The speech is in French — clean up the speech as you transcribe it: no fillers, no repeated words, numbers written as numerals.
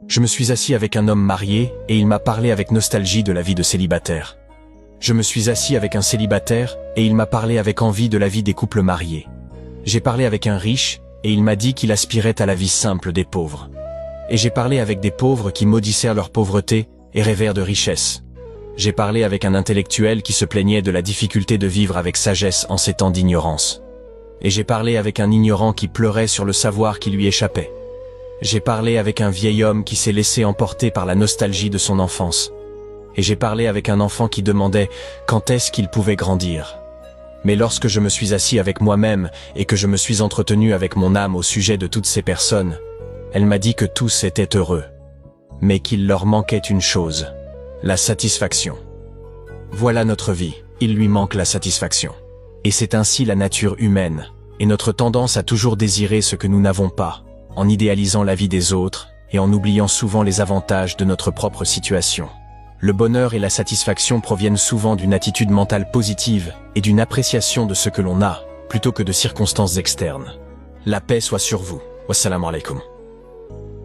Je me suis assis avec un homme marié et il m'a parlé avec nostalgie de la vie de célibataire. Je me suis assis avec un célibataire et il m'a parlé avec envie de la vie des couples mariés. J'ai parlé avec un riche et il m'a dit qu'il aspirait à la vie simple des pauvres. Et j'ai parlé avec des pauvres qui maudissèrent leur pauvreté et rêvèrent de richesse. J'ai parlé avec un intellectuel qui se plaignait de la difficulté de vivre avec sagesse en ces temps d'ignorance. Et j'ai parlé avec un ignorant qui pleurait sur le savoir qui lui échappait. J'ai parlé avec un vieil homme qui s'est laissé emporter par la nostalgie de son enfance. Et j'ai parlé avec un enfant qui demandait quand est-ce qu'il pouvait grandir. Mais lorsque je me suis assis avec moi-même et que je me suis entretenu avec mon âme au sujet de toutes ces personnes, elle m'a dit que tous étaient heureux, mais qu'il leur manquait une chose, la satisfaction. Voilà notre vie, il lui manque la satisfaction. Et c'est ainsi la nature humaine, et notre tendance à toujours désirer ce que nous n'avons pas, en idéalisant la vie des autres et en oubliant souvent les avantages de notre propre situation. Le bonheur et la satisfaction proviennent souvent d'une attitude mentale positive et d'une appréciation de ce que l'on a, plutôt que de circonstances externes. La paix soit sur vous. Wassalamu alaikum.